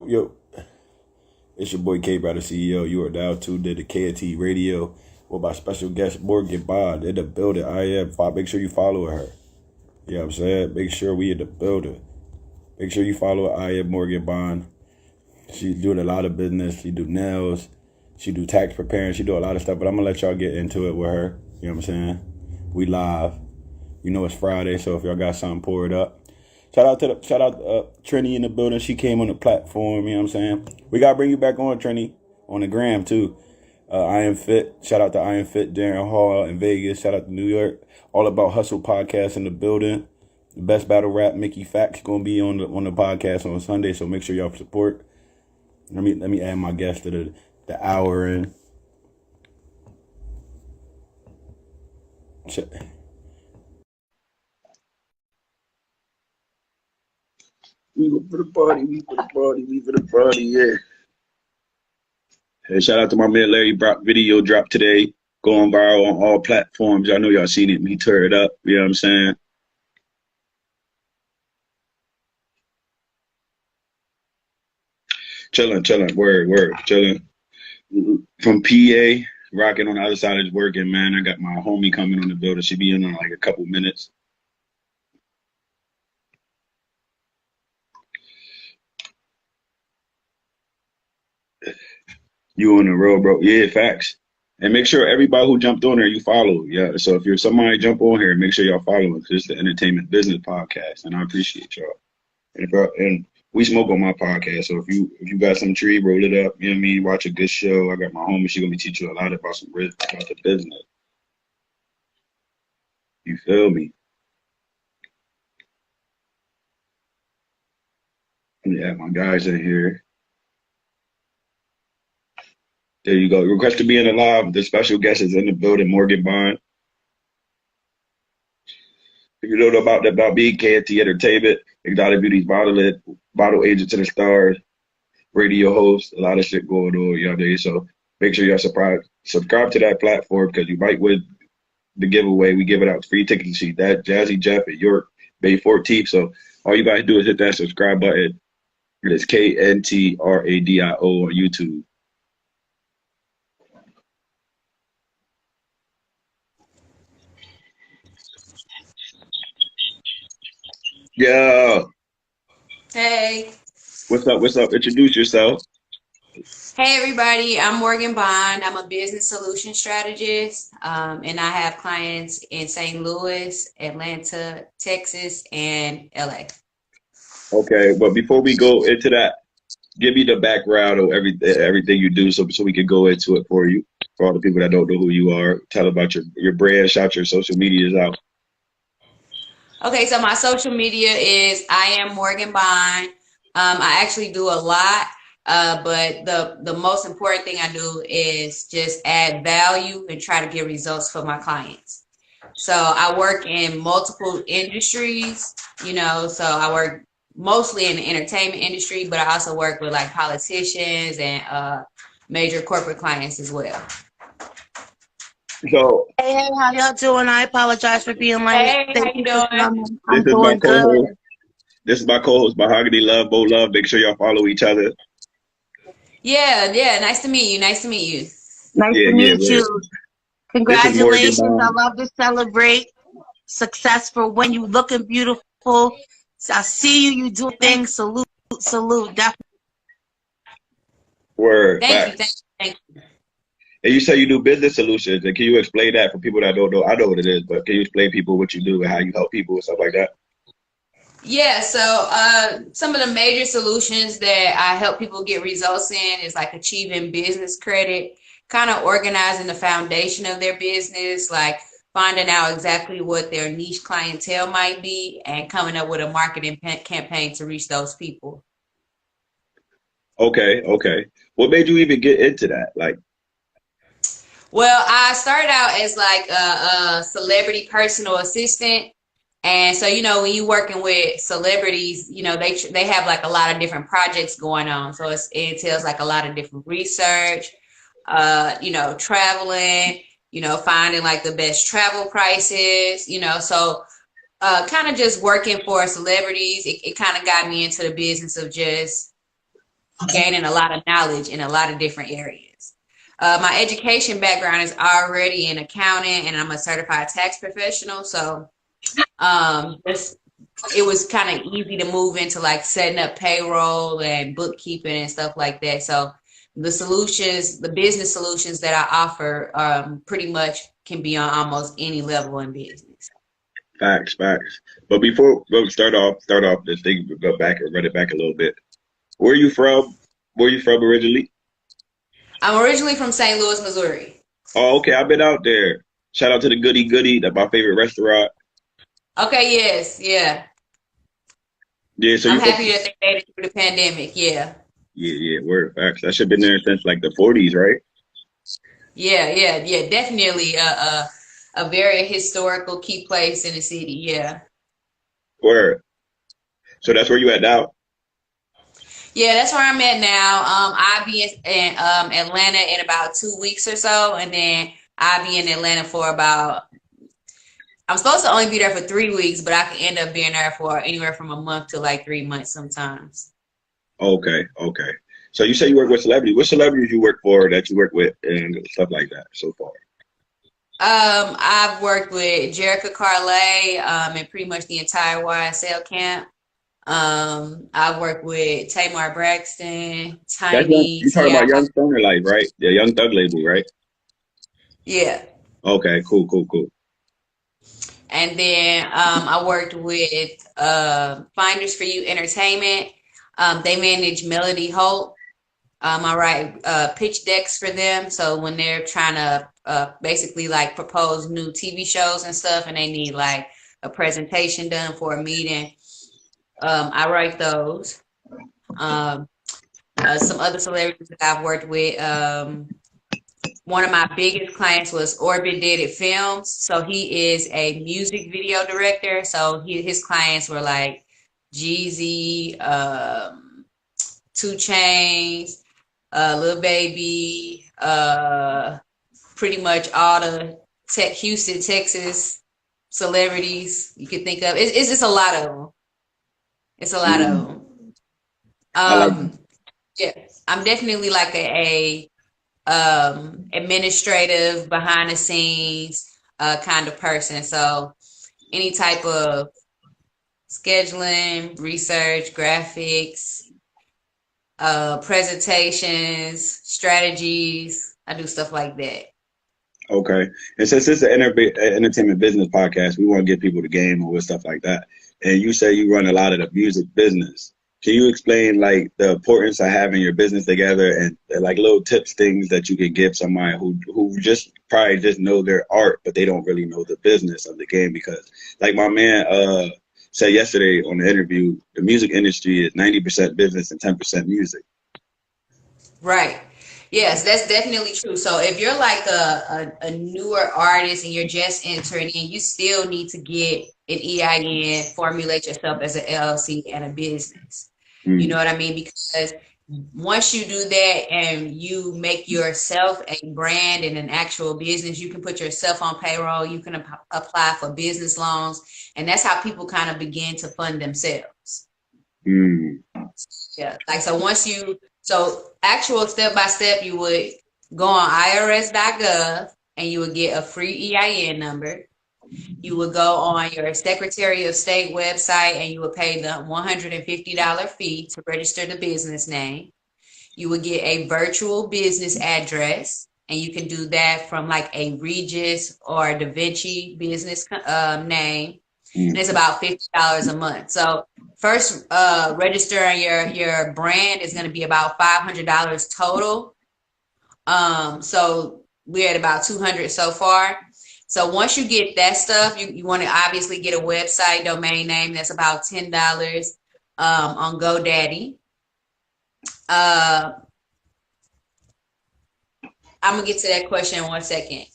Yo, it's your boy K Brother CEO. You are now tuned in to KntRadio with my special guest Morgan Bond in the building. I am. Make sure you follow her. You know what I'm saying? Make sure we in the building. Make sure you follow her. I am Morgan Bond. She's doing a lot of business. She do nails. She do tax preparing. She do a lot of stuff. But I'm gonna let y'all get into it with her. You know what I'm saying? We live. You know it's Friday, so if y'all got something, pour it up. Shout out Trini in the building. She came on the platform, you know what I'm saying? We gotta bring you back on, Trini, on the gram too. I Am Fit. Shout out to I Am Fit, Darren Hall in Vegas. Shout out to New York. All About Hustle podcast in the building. The best battle rap, Mickey Facts, gonna be on the podcast on Sunday, so make sure y'all support. Let me add my guest to the hour in. We go for the party, yeah. Hey, shout out to my man Larry Brock. Video dropped today, going viral on all platforms. I know y'all seen it. He tore it up. You know what I'm saying? Chilling, word, chilling. From PA, rocking on the other side is working, man. I got my homie coming on the building. She'll be in like a couple minutes. You on the road, bro. Yeah, facts. And make sure everybody who jumped on there, you follow. Yeah. So if you're somebody jump on here, make sure y'all follow us. It's the Entertainment Business Podcast, and I appreciate y'all. And we smoke on my podcast. So if you got some tree, roll it up. You know what I mean? Watch a good show. I got my homie. She gonna be teaching you a lot about about the business. You feel me? Yeah, my guys in here. There you go. Request to be in the live. The special guest is in the building, Morgan Bond. If you don't know about being KNT Entertainment, Exotic Beauty's bottle agent to the stars, radio host, a lot of shit going on, y'all know. So make sure y'all subscribe to that platform because you might win the giveaway. We give it out free tickets to see that Jazzy Jeff at York, May 14th. So all you guys do is hit that subscribe button. It's KntRadio on YouTube. Yeah. Hey. What's up? Introduce yourself. Hey, everybody. I'm Morgan Bond. I'm a business solution strategist, and I have clients in St. Louis, Atlanta, Texas, and LA. Okay, but before we go into that, give me the background of everything you do so we can go into it for you. For all the people that don't know who you are, tell about your brand, shout your social medias out. Okay, so my social media is I am Morgan Bond. I actually do a lot, but the most important thing I do is just add value and try to get results for my clients. So I work in multiple industries, so I work mostly in the entertainment industry, but I also work with like politicians and major corporate clients as well. So hey, how y'all doing? I apologize for being late. Hey, how you doing? I'm doing good. This is my co-host, Mahogany Love, Bo Love. Make sure y'all follow each other. Yeah. Nice to meet you. Nice to meet you. Congratulations. I love to celebrate success for when you looking beautiful. I see you do things. Salute. Definitely. Word. Thank you. And you say you do business solutions. And can you explain that for people that don't know? I know what it is, but can you explain people what you do and how you help people and stuff like that? Yeah, so some of the major solutions that I help people get results in is like achieving business credit, kind of organizing the foundation of their business, like finding out exactly what their niche clientele might be and coming up with a marketing campaign to reach those people. Okay. What made you even get into that? Well, I started out as like a celebrity personal assistant. And so, when you're working with celebrities, they have like a lot of different projects going on. So it entails like a lot of different research, traveling, finding like the best travel prices, so kind of just working for celebrities. It kind of got me into the business of just gaining a lot of knowledge in a lot of different areas. My education background is already in accounting, and I'm a certified tax professional. So it was kind of easy to move into like setting up payroll and bookkeeping and stuff like that. So the solutions, the business solutions that I offer, pretty much can be on almost any level in business. Facts. But before we start off this thing, go back and run it back a little bit. Where are you from? Where are you from originally? I'm originally from St. Louis, Missouri. Oh, okay. I've been out there. Shout out to the Goody. That's my favorite restaurant. Okay, yes, yeah. Yeah, so I'm happy that they made it through the pandemic. Yeah. Yeah. Word, facts. I should have been there since like the 40s, right? Yeah. Definitely a very historical key place in the city. Yeah. Word. So that's where you at now? Yeah, that's where I'm at now. I'll be in Atlanta in about 2 weeks or so, and then I'll be in Atlanta for about. I'm supposed to only be there for 3 weeks, but I can end up being there for anywhere from a month to like 3 months sometimes. Okay. So you say you work with celebrities. What celebrities you work for that you work with and stuff like that so far? I've worked with Jerica Carlay, and pretty much the entire YSL camp. I've worked with Tamar, Braxton, Tiny. You talking about Young Stoner Life, right? The Young Thug label, right? Yeah. Okay, cool. And then I worked with Finders for You Entertainment. They manage Melody Holt. I write pitch decks for them. So when they're trying to basically like propose new TV shows and stuff, and they need like a presentation done for a meeting, I write those. Some other celebrities that I've worked with. One of my biggest clients was Orbit Did It Films. So he is a music video director. So his clients were like Jeezy, 2 Chainz, Lil Baby, pretty much all the Houston, Texas celebrities you could think of. It's just a lot of them. It's a lot of them. Yeah, I'm definitely like a administrative, behind the scenes kind of person. So any type of scheduling, research, graphics, presentations, strategies, I do stuff like that. Okay. And since it's an entertainment business podcast, we want to get people the game and stuff like that. And you say you run a lot of the music business. Can you explain like the importance of having your business together and like little tips, things that you can give somebody who just probably just know their art, but they don't really know the business of the game? Because like my man said yesterday on the interview, the music industry is 90% business and 10% music. Right. Yes, that's definitely true. So if you're like a newer artist and you're just entering in, you still need to get an EIN, formulate yourself as an LLC and a business. You know what I mean? Because once you do that and you make yourself a brand and an actual business, you can put yourself on payroll, you can apply for business loans, and that's how people kind of begin to fund themselves. Yeah, like so actual step-by-step, you would go on irs.gov and you would get a free EIN number. You would go on your Secretary of State website and you would pay the $150 fee to register the business name. You would get a virtual business address, and you can do that from like a Regis or Da Vinci business name. And it's about $50 a month. So first registering your brand is going to be about $500 total. So we're at about $200 so far. So once you get that stuff, you want to obviously get a website domain name. That's about $10 on GoDaddy. I'm gonna get to that question in 1 second.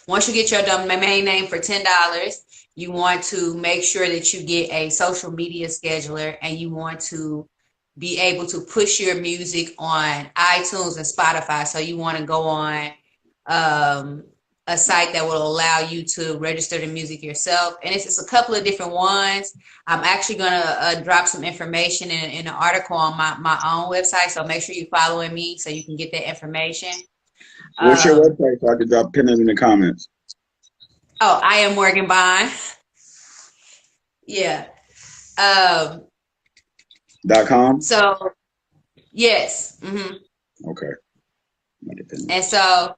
Once you get your domain name for $10, you want to make sure that you get a social media scheduler, and you want to be able to push your music on iTunes and Spotify. So you want to go on a site that will allow you to register the music yourself. And it's a couple of different ones. I'm actually going to drop some information in an article on my own website. So make sure you're following me so you can get that information. What's your website so I can drop pin it in the comments? Oh, I am Morgan Bond. Yeah. .com? So, yes. Mm-hmm. Okay. And so,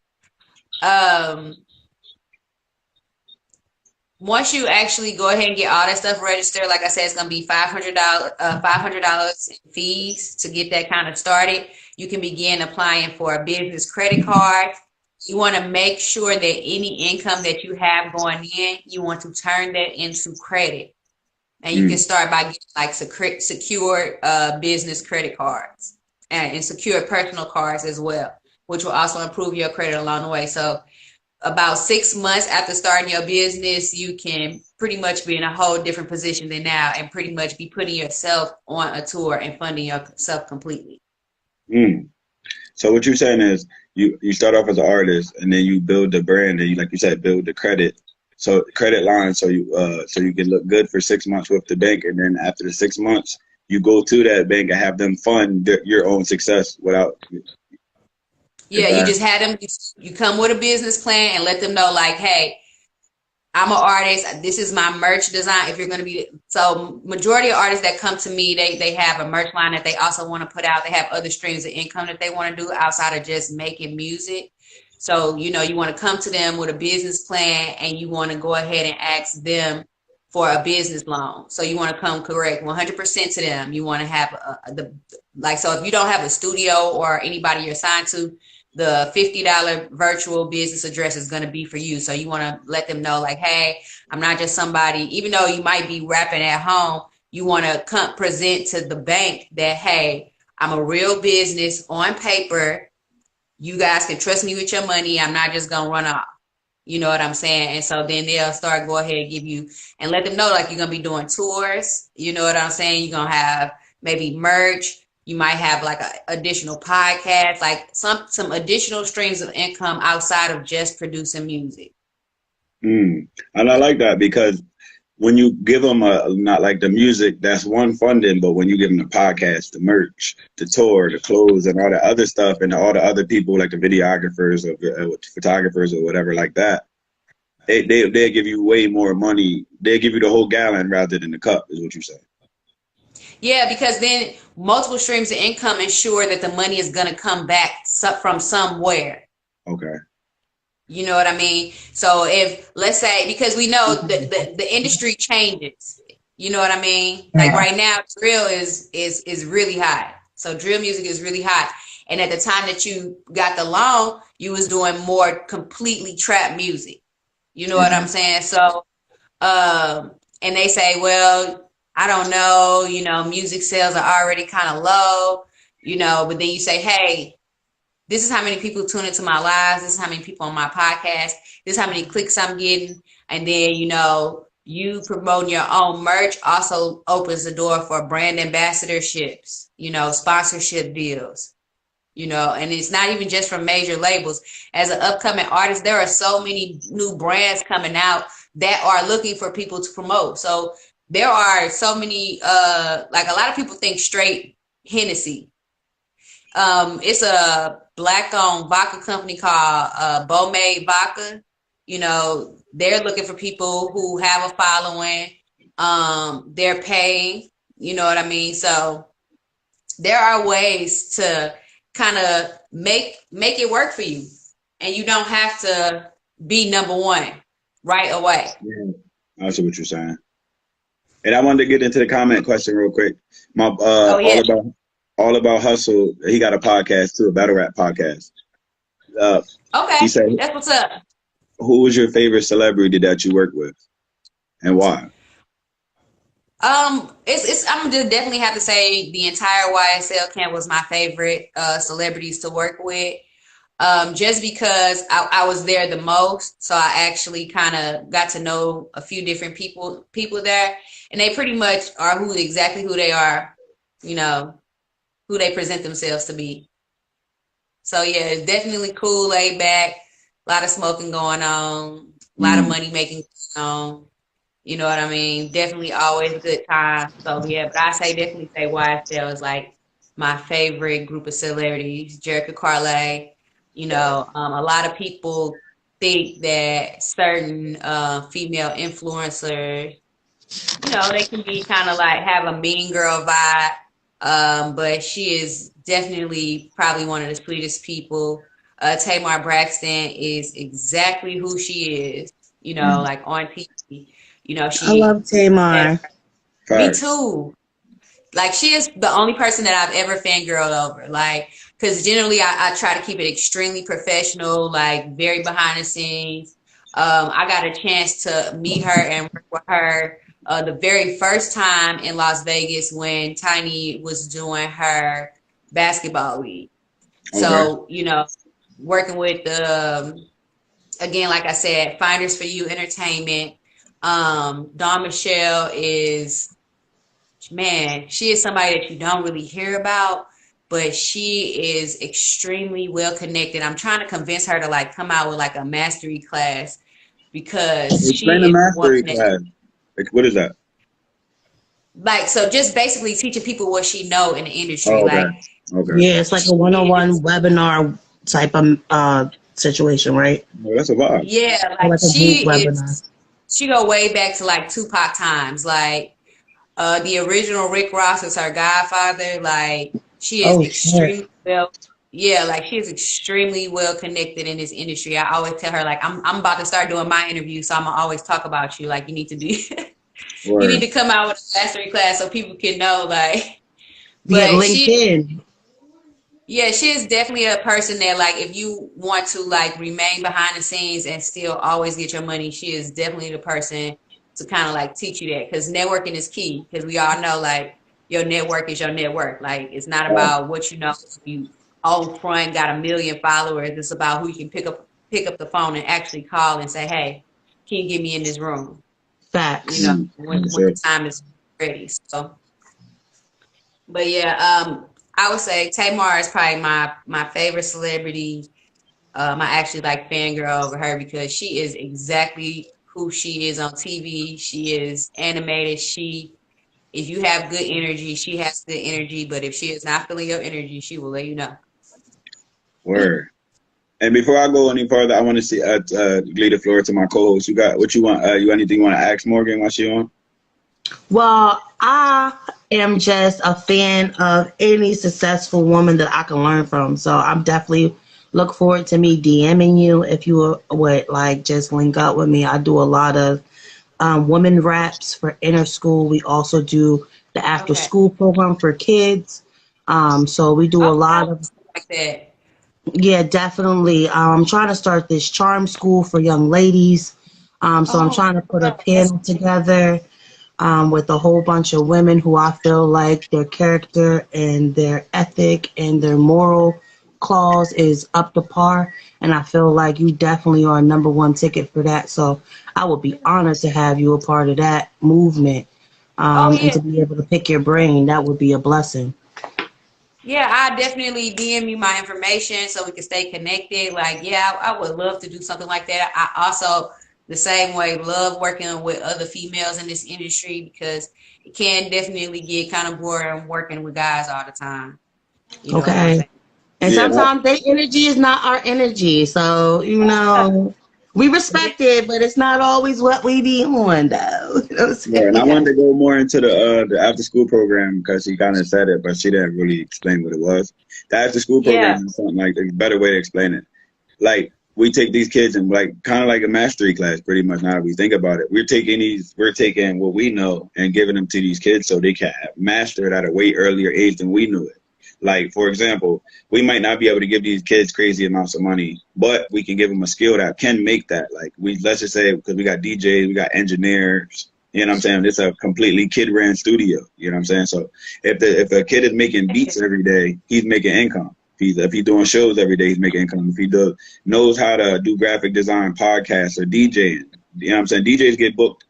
once you actually go ahead and get all that stuff registered, like I said, it's going to be $500 in fees to get that kind of started. You can begin applying for a business credit card. You want to make sure that any income that you have going in, you want to turn that into credit. And you can start by getting like secured business credit cards and secured personal cards as well, which will also improve your credit along the way. So about 6 months after starting your business, you can pretty much be in a whole different position than now and pretty much be putting yourself on a tour and funding yourself completely. So what you're saying is you start off as an artist and then you build the brand and you, like you said, build the credit. So credit line, so you can look good for 6 months with the bank, and then after the 6 months, you go to that bank and have them fund your own success without. Yeah, you just had them. You come with a business plan and let them know, like, hey, I'm an artist. This is my merch design. If you're going to be so, majority of artists that come to me, they have a merch line that they also want to put out. They have other streams of income that they want to do outside of just making music. So, you want to come to them with a business plan and you want to go ahead and ask them for a business loan. So you want to come correct 100% to them. You want to have so if you don't have a studio or anybody you're signed to, the $50 virtual business address is going to be for you. So you want to let them know, like, hey, I'm not just somebody, even though you might be rapping at home, you want to present to the bank that, hey, I'm a real business on paper. You guys can trust me with your money. I'm not just going to run off. You know what I'm saying? And so then they'll start go ahead and give you and let them know, like, you're going to be doing tours. You know what I'm saying? You're going to have maybe merch. You might have like an additional podcast, like some additional streams of income outside of just producing music. And I like that because when you give them not like the music, that's one funding, but when you give them the podcast, the merch, the tour, the clothes, and all the other stuff, and all the other people like the videographers or photographers or whatever like that, they'll give you way more money. They'll give you the whole gallon rather than the cup, is what you're saying. Yeah, because then multiple streams of income ensure that the money is going to come back from somewhere. Okay. You know what I mean? So if, let's say, because we know that the industry changes, you know what I mean? Like right now, drill is really hot. So drill music is really hot. And at the time that you got the loan, you was doing more completely trap music. You know what I'm saying? So, and they say, well, I don't know, music sales are already kind of low, but then you say, hey, this is how many people tune into my lives. This is how many people on my podcast. This is how many clicks I'm getting. And then, you promoting your own merch also opens the door for brand ambassadorships, sponsorship deals, and it's not even just from major labels. As an upcoming artist, there are so many new brands coming out that are looking for people to promote. So there are so many, like a lot of people think straight Hennessy. It's a black-owned vodka company called Bomade Vodka. They're looking for people who have a following. They're paying, you know what I mean? So there are ways to kind of make it work for you. And you don't have to be number one right away. Yeah, I see what you're saying. And I wanted to get into the comment question real quick. All about Hustle. He got a podcast too, a battle rap podcast. Okay, he said, that's what's up. Who was your favorite celebrity that you worked with, and why? I'm gonna definitely have to say the entire YSL camp was my favorite celebrities to work with. Just because I was there the most, so I actually kind of got to know a few different people there, and they pretty much are exactly who they are, who they present themselves to be. So yeah, it's definitely cool, laid back, a lot of smoking going on, a lot of money making going on. You know what I mean? Definitely always a good time. So yeah, but I definitely say YSL is like my favorite group of celebrities. Jerica Carlay, you know, a lot of people think that certain female influencers, you know, they can be kind of like have a mean girl vibe. But she is definitely probably one of the sweetest people. Tamar Braxton is exactly who she is, you know, like on TV. You know, I love Tamar. Me too. Like, she is the only person that I've ever fangirled over. Like, because generally I try to keep it extremely professional, like very behind the scenes. I got a chance to meet her and work with her the very first time in Las Vegas when Tiny was doing her basketball league. Okay. So, you know, working with again, like I said, Finders for You Entertainment. Dawn Michelle is, man, she is somebody that you don't really hear about, but she is extremely well connected. I'm trying to convince her to like come out with like a mastery class because explain she a is mastery class. Like, what is that? Like, so just basically teaching people what she know in the industry. Oh, okay. Like, Yeah, it's like a 101 webinar type of situation, right? Well, that's a vibe. Yeah, like she go way back to like Tupac times. Like, the original Rick Ross is her godfather. Like, she is extremely well. Yeah, like she is extremely well connected in this industry. I always tell her, like, I'm about to start doing my interview, so I'm gonna always talk about you. Like, you need to do you need to come out with a mastery class so people can know, like. But LinkedIn. Yeah, she is definitely a person that, like, if you want to like remain behind the scenes and still always get your money, she is definitely the person to kind of like teach you that, because networking is key. Because we all know, like, your network is your network. Like, it's not about what you know. If you own front got 1 million followers, it's about who you can pick up the phone and actually call and say, hey, can you get me in this room? Facts. You know, when the time is ready. So, but yeah, I would say Tamar is probably my favorite celebrity. I actually like fangirl over her because she is exactly who she is on TV. She is animated. If you have good energy, she has good energy. But if she is not feeling your energy, she will let you know. Word. And before I go any further, I want to see leave the floor to my co-host. You got what you want? You anything you want to ask Morgan while she on? Well, I am just a fan of any successful woman that I can learn from. So I'm definitely look forward to me DMing you if you would like just link up with me. I do a lot of women raps for inner school. We also do the after school program for kids. So we do a lot of like that. Yeah, definitely. I'm trying to start this charm school for young ladies. So I'm trying to put a panel together with a whole bunch of women who I feel like their character and their ethic and their moral clause is up to par. And I feel like you definitely are a #1 ticket for that. So I would be honored to have you a part of that movement and to be able to pick your brain. That would be a blessing. Yeah, I definitely DM you my information so we can stay connected. Like, yeah, I would love to do something like that. I also, the same way, love working with other females in this industry because it can definitely get kind of boring working with guys all the time. You know what I'm saying? And sometimes their energy is not our energy. So, you know, we respect it, but it's not always what we be on, though. You know and I wanted to go more into the after school program because she kind of said it, but she didn't really explain what it was. The after school program is something like a better way to explain it. Like, we take these kids and like kind of like a mastery class, pretty much. Now that we think about it, we're taking what we know and giving them to these kids so they can master it at a way earlier age than we knew it. Like, for example, we might not be able to give these kids crazy amounts of money, but we can give them a skill that can make that. Like, let's just say, because we got DJs, we got engineers, you know what I'm saying? It's a completely kid-ran studio, you know what I'm saying? So if a kid is making beats every day, he's making income. If he's doing shows every day, he's making income. If he knows how to do graphic design, podcasts, or DJing, you know what I'm saying? DJs get booked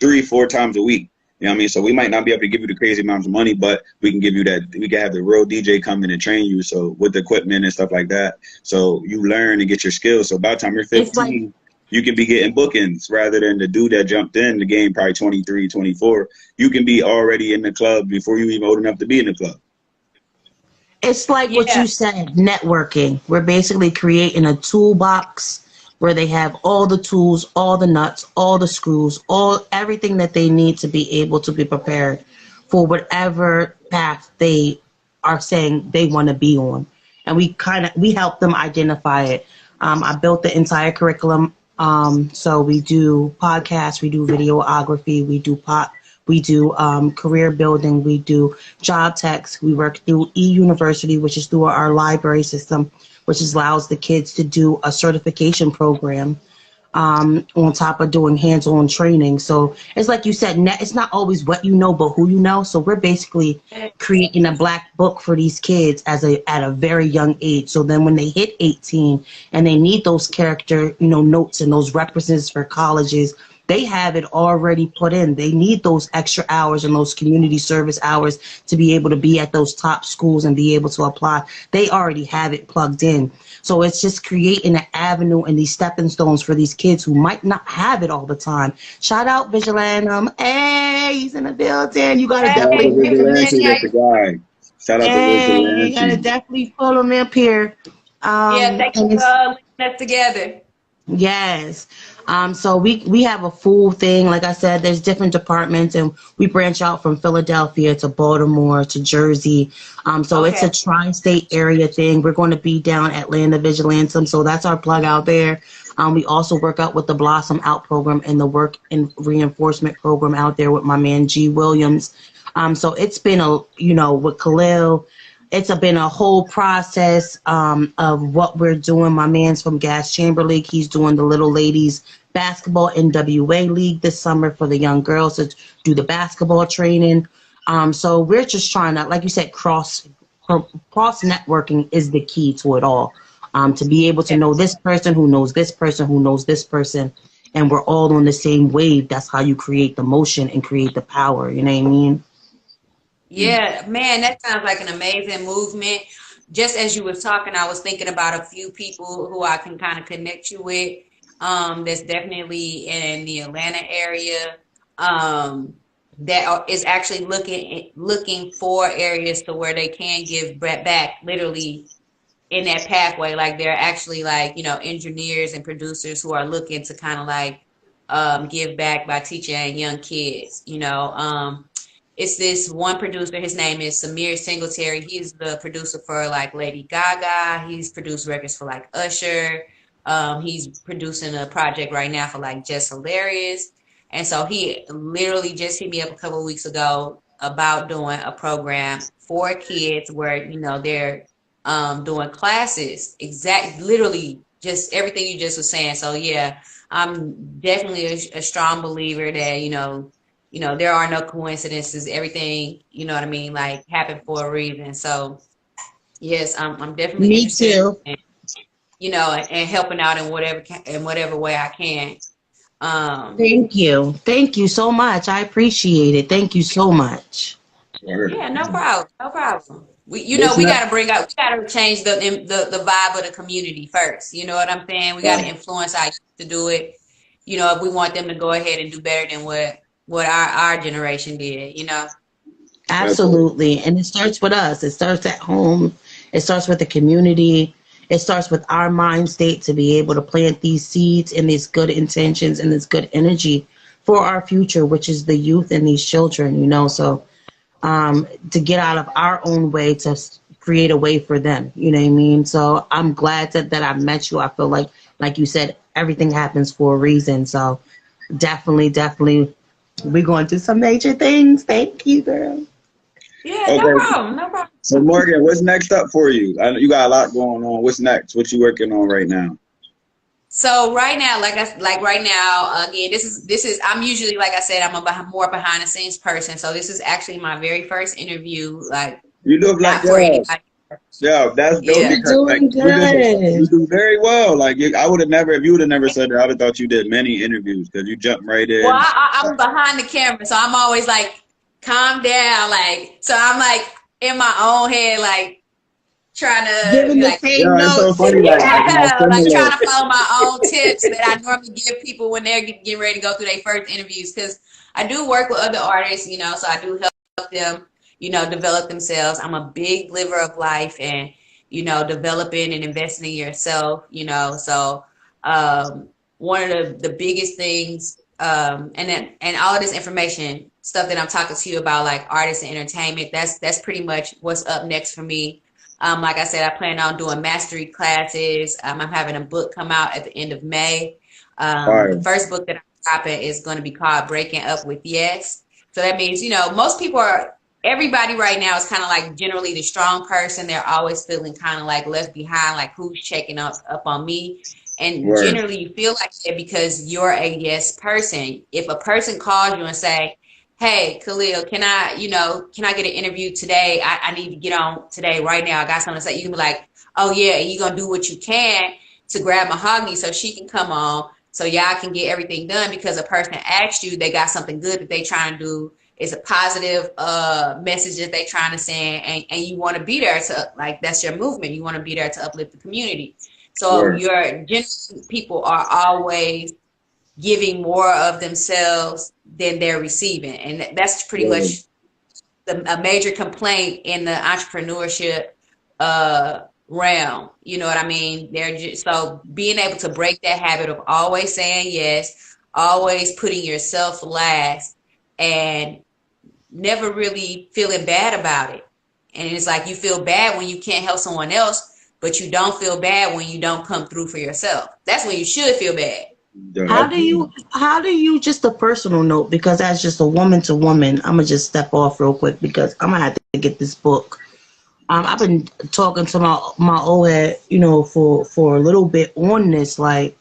3-4 times a week. You know what I mean? So we might not be able to give you the crazy amounts of money, but we can give you that. We can have the real DJ come in and train you. So with the equipment and stuff like that. So you learn and get your skills. So by the time you're 15, you can be getting bookings rather than the dude that jumped in the game, probably 23, 24. You can be already in the club before you even old enough to be in the club. It's like what you said, networking. We're basically creating a toolbox where they have all the tools, all the nuts, all the screws, everything that they need to be able to be prepared for whatever path they are saying they want to be on. And we help them identify it. I built the entire curriculum. So we do podcasts, we do videography, we do career building, we do job techs, we work through eUniversity, which is through our library system, which allows the kids to do a certification program on top of doing hands-on training. So it's like you said, it's not always what you know, but who you know. So we're basically creating a black book for these kids at a very young age. So then when they hit 18 and they need those character, notes and those references for colleges, they have it already put in. They need those extra hours and those community service hours to be able to be at those top schools and be able to apply. They already have it plugged in. So it's just creating an avenue and these stepping stones for these kids who might not have it all the time. Shout out Vigilante. Hey, he's in the building. You got to definitely Vigilante, that's the guy. Shout out to Vigilante. You got to definitely follow him up here. Thank you for linking us together. Yes. So we have a full thing. Like I said, there's different departments and we branch out from Philadelphia to Baltimore to Jersey. So it's a tri-state area thing. We're going to be down Atlanta Vigilantum. So that's our plug out there. We also work out with the Blossom Out program and the work and reinforcement program out there with my man G Williams. So it's been with Khalil, it's been a whole process of what we're doing. My man's from Gas Chamber League. He's doing the Little Ladies Basketball NWA League this summer for the young girls to do the basketball training. So we're just trying to, like you said, cross networking is the key to it all. To be able to know this person who knows this person who knows this person, and we're all on the same wave. That's how you create the motion and create the power. You know what I mean? Yeah, man, that sounds like an amazing movement. Just as you were talking, I was thinking about a few people who I can kind of connect you with. That's definitely in the Atlanta area. That is actually looking for areas to where they can give back, literally in that pathway. Like they're actually engineers and producers who are looking to kind of give back by teaching young kids. It's this one producer. His name is Samir Singletary. He's the producer for Lady Gaga. He's produced records for Usher. He's producing a project right now for Just Hilarious. And so he literally just hit me up a couple of weeks ago about doing a program for kids where, they're doing classes. Literally just everything you just was saying. So yeah, I'm definitely a strong believer that, there are no coincidences. Everything, you know what I mean, happened for a reason. So, yes, I'm definitely interested too. in, and helping out in whatever way I can. Thank you so much. I appreciate it. Thank you so much. Yeah, no problem. We gotta change the vibe of the community first. You know what I'm saying? We gotta influence our youth to do it. If we want them to go ahead and do better than what our generation did, Absolutely. And it starts with us. It starts at home. It starts with the community. It starts with our mind state to be able to plant these seeds and these good intentions and this good energy for our future, which is the youth and these children, So to get out of our own way to create a way for them, you know what I mean? So I'm glad that I met you. I feel like you said, everything happens for a reason. So definitely. We're going to do some major things. Thank you, girl. Yeah, no problem. So Morgan, what's next up for you? I know you got a lot going on. What's next? What you working on right now? So right now, right now, again, this is I'm usually, like I said, I'm a more behind the scenes person. So this is actually my very first interview. You look like girls. Yeah, that's dope. Yeah. Because like you do very well. Like I would have never, if you would have never said that, I would have thought you did many interviews because you jumped right Well, in. I'm behind the camera, so I'm always like, calm down, like, so I'm like in my own head, like trying to Giving the like, same Yeah, it's so notes. funny. Like my like similar. trying to follow my own tips that I normally give people when they're getting ready to go through their first interviews. Because I do work with other artists, you know, so I do help them, you know, develop themselves. I'm a big believer of life and, you know, developing and investing in yourself, you know. So one of the biggest things, and all of this information, stuff that I'm talking to you about, like artists and entertainment, that's pretty much what's up next for me. Like I said, I plan on doing mastery classes. I'm having a book come out at the end of May. The first book that I'm dropping is going to be called Breaking Up with Yes. So that means, you know, most people everybody right now is kind of like generally the strong person. They're always feeling kind of like left behind, like who's checking up on me. And generally you feel like that because you're a yes person. If a person calls you and say, hey, Khalil, can I get an interview today? I need to get on today, right now. I got something to say. You can be like, oh, yeah, and you're going to do what you can to grab Mahogany so she can come on so y'all can get everything done because a person asked you, they got something good that they trying to do. It's a positive message that they trying to send, and you want to be there to, like, that's your movement. You want to be there to uplift the community. So your people are always giving more of themselves than they're receiving. And that's pretty much a major complaint in the entrepreneurship realm. You know what I mean? So being able to break that habit of always saying yes, always putting yourself last, and never really feeling bad about it. And it's like you feel bad when you can't help someone else, but you don't feel bad when you don't come through for yourself. That's when you should feel bad. How do you, just a personal note, because that's just a woman to woman, I'm gonna just step off real quick because I'm gonna have to get this book. I've been talking to my old head, you know, for a little bit on this. Like,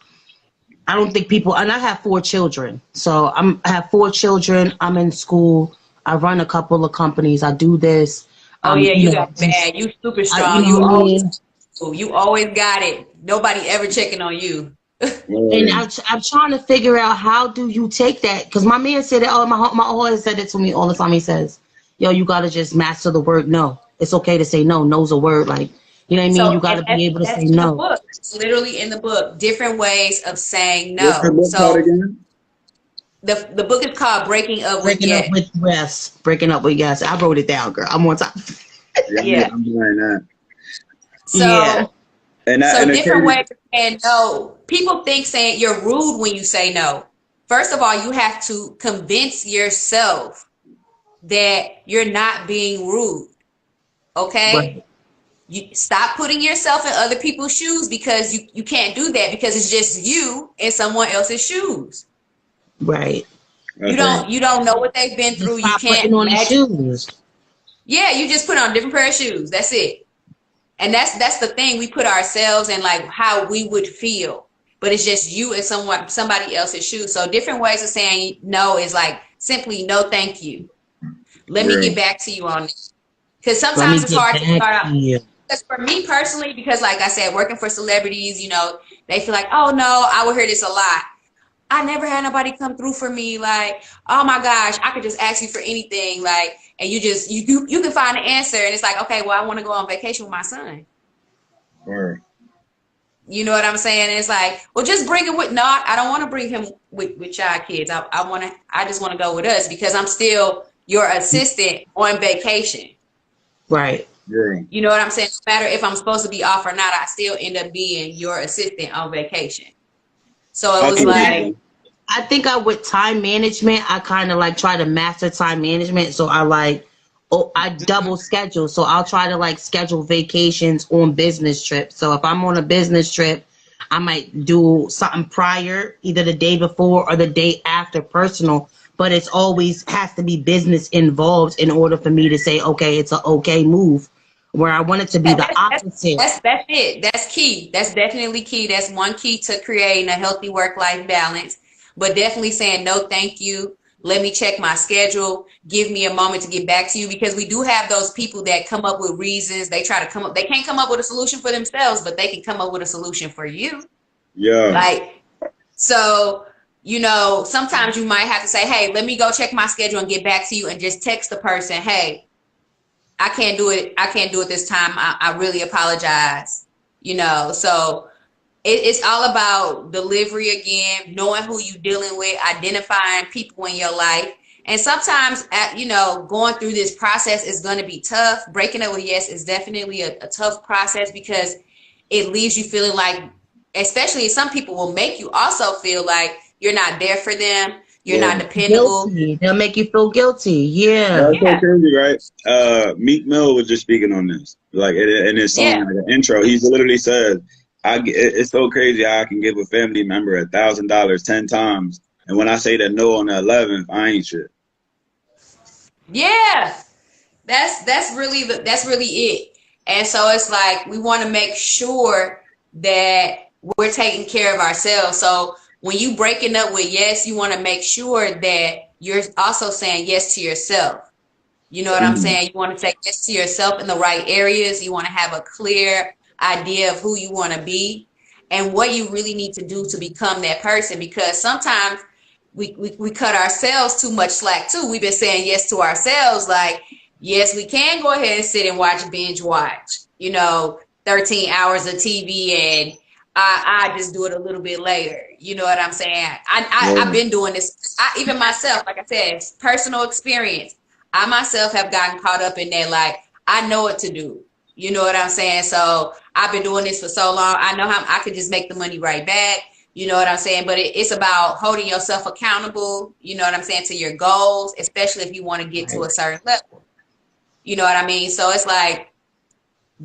I don't think people, and I have 4 children. So I have 4 children. I'm in school. I run a couple of companies. I do this. Oh yeah, you got bad. You super strong. You always got it. Nobody ever checking on you. And I'm trying to figure out, how do you take that? Because my man said that. Oh, my always said it to me all the time. He says, "Yo, you gotta just master the word no. It's okay to say no. No's a word. Like, you know what I mean? So, you gotta be able to say no." The book. It's literally in the book. Different ways of saying no. The book is called Breaking Up with Yes. Breaking Up with Yes. I wrote it down, girl. I'm on top. Yeah, I'm doing that. So. Yeah. So different ways of saying no. People think saying you're rude when you say no. First of all, you have to convince yourself that you're not being rude. Okay? Right. You stop putting yourself in other people's shoes, because you can't do that, because it's just you in someone else's shoes. Right. You don't know what they've been through. You can't imagine. Yeah, you just put on a different pair of shoes. That's it. And that's the thing. We put ourselves in like how we would feel, but it's just you in somebody else's shoes. So different ways of saying no is like simply no, thank you. Let me get back to you on this. Because sometimes it's hard to start out. Because for me personally, because like I said, working for celebrities, you know, they feel like, oh no, I would hear this a lot. I never had nobody come through for me. Like, oh my gosh, I could just ask you for anything. Like, and you can find the answer. And it's like, okay, well, I want to go on vacation with my son. Sure. You know what I'm saying? And it's like, well, just bring him with. No, I don't want to bring him with child kids. I just want to go with us, because I'm still your assistant on vacation. Right. Yeah. You know what I'm saying? No matter if I'm supposed to be off or not, I still end up being your assistant on vacation. So it was like, I think with time management, I kind of like try to master time management. So I double schedule. So I'll try to like schedule vacations on business trips. So if I'm on a business trip, I might do something prior, either the day before or the day after personal, but it's always has to be business involved in order for me to say, okay, it's an okay move. Where I want it to be the opposite. That's it. That's key. That's definitely key. That's one key to creating a healthy work-life balance. But definitely saying no, thank you. let me check my schedule, give me a moment to get back to you, because we do have those people that come up with reasons. They try to come up, they can't come up with a solution for themselves, but they can come up with a solution for you. Yeah. Like, so, you know, sometimes you might have to say, hey, let me go check my schedule and get back to you, and just text the person, hey, I can't do it. I can't do it this time. I really apologize. You know, so it's all about delivery again, knowing who you're dealing with, identifying people in your life. And sometimes, you know, going through this process is going to be tough. Breaking up with yes is definitely a tough process, because it leaves you feeling like, especially some people will make you also feel like you're not there for them. You're not dependable. Guilty. They'll make you feel guilty. Yeah. That's so crazy, right? Meek Mill was just speaking on this, like in his song, like the intro. He literally said, "It's so crazy how I can give a family member $1,000 10 times, and when I say that no on the 11th, I ain't shit." Yeah, that's really it. And so it's like we want to make sure that we're taking care of ourselves. So when you breaking up with yes, you want to make sure that you're also saying yes to yourself. You know what I'm saying? You want to say yes to yourself in the right areas. You want to have a clear idea of who you want to be and what you really need to do to become that person. Because sometimes we cut ourselves too much slack too. We've been saying yes to ourselves, like, yes, we can go ahead and sit and binge watch, you know, 13 hours of TV, and I just do it a little bit later. You know what I'm saying? I've been doing this. Even myself, like I said, personal experience. I myself have gotten caught up in that. Like, I know what to do. You know what I'm saying? So I've been doing this for so long. I know how I can just make the money right back. You know what I'm saying? But it's about holding yourself accountable, you know what I'm saying, to your goals, especially if you want to get to a certain level. You know what I mean? So it's like,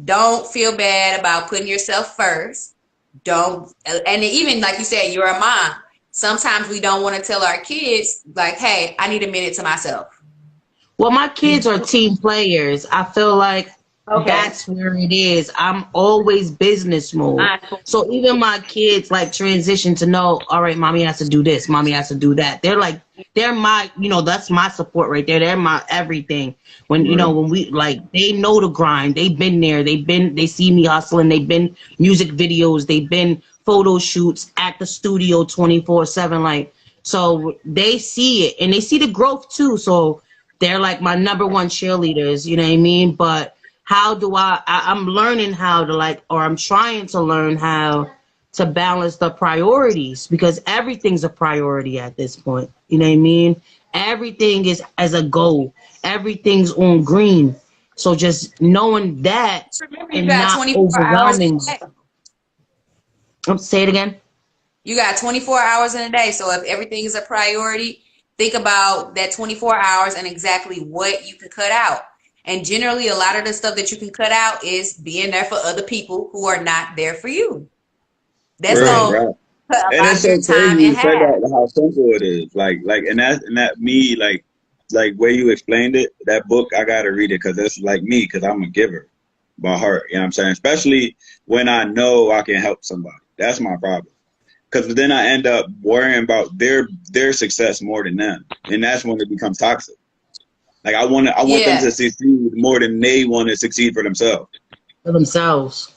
don't feel bad about putting yourself first. Don't, and even like you said, you're a mom. Sometimes we don't want to tell our kids, like, hey, I need a minute to myself. Well, my kids are team players. I feel like that's where it is. I'm always business mode. So even my kids like transition to know, all right, mommy has to do this, mommy has to do that. They're like, they're my, you know, that's my support right there. They're my everything. When, you know, when we like, they know the grind. They've been there. They see me hustling. They've been music videos. They've been photo shoots at the studio 24/7. Like, so they see it and they see the growth too. So they're like my number one cheerleaders, you know what I mean? But how do I'm learning how to like, or I'm trying to learn how to balance the priorities, because everything's a priority at this point. You know what I mean? Everything is as a goal. Everything's on green. So just knowing that and not overwhelming. Say it again. You got 24 hours in a day. So if everything is a priority, think about that 24 hours and exactly what you can cut out. And generally, a lot of the stuff that you can cut out is being there for other people who are not there for you. That's going to cut a lot of your time in half. How simple it is. Like, and that me, like way you explained it, that book, I got to read it, because that's like me, because I'm a giver by heart. You know what I'm saying? Especially when I know I can help somebody. That's my problem. Because then I end up worrying about their success more than them. And that's when it becomes toxic. Like, I want them to succeed more than they want to succeed for themselves.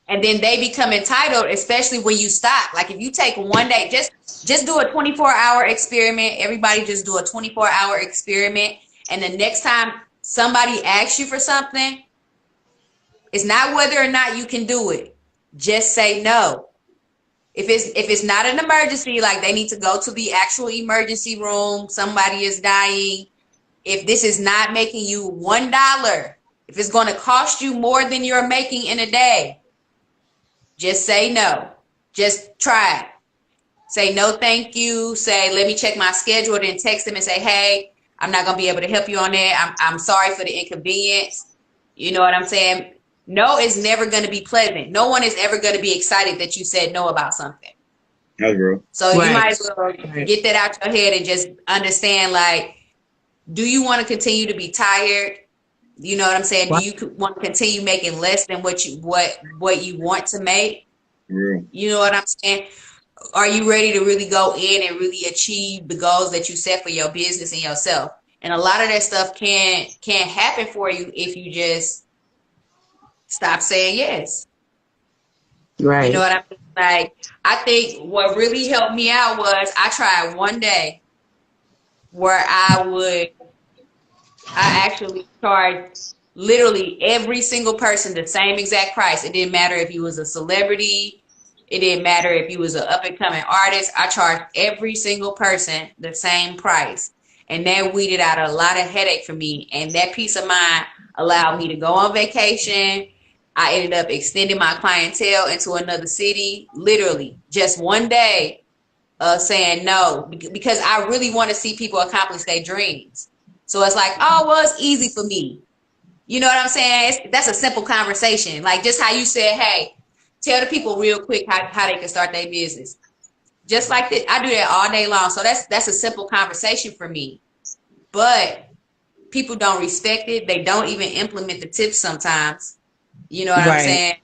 And then they become entitled, especially when you stop. Like, if you take one day, just do a 24-hour experiment. Everybody just do a 24-hour experiment. And the next time somebody asks you for something, it's not whether or not you can do it. Just say no. If it's not an emergency, like they need to go to the actual emergency room, somebody is dying. If this is not making you $1, if it's going to cost you more than you're making in a day, just say no. Just try it. Say no, thank you. Say, let me check my schedule. Then text them and say, hey, I'm not going to be able to help you on that. I'm sorry for the inconvenience. You know what I'm saying? No is never going to be pleasant. No one is ever going to be excited that you said no about something. That's real. So you might as well get that out your head and just understand, like, do you want to continue to be tired? You know what I'm saying? Do you want to continue making less than what you want to make? Yeah. You know what I'm saying? are you ready to really go in and really achieve the goals that you set for your business and yourself? And a lot of that stuff can't happen for you if you just stop saying yes. Right. You know what I mean? Like, I think what really helped me out was I tried one day where I actually charged literally every single person the same exact price. It didn't matter if you was a celebrity. It didn't matter if you was an up and coming artist. I charged every single person the same price. And that weeded out a lot of headache for me. And that peace of mind allowed me to go on vacation. I ended up extending my clientele into another city, literally just one day saying no, because I really want to see people accomplish their dreams. So it's like, oh, well, it's easy for me. You know what I'm saying? That's a simple conversation. Like just how you said, hey, tell the people real quick how they can start their business. Just like that, I do that all day long. So that's a simple conversation for me. But people don't respect it. They don't even implement the tips sometimes. You know what I'm saying?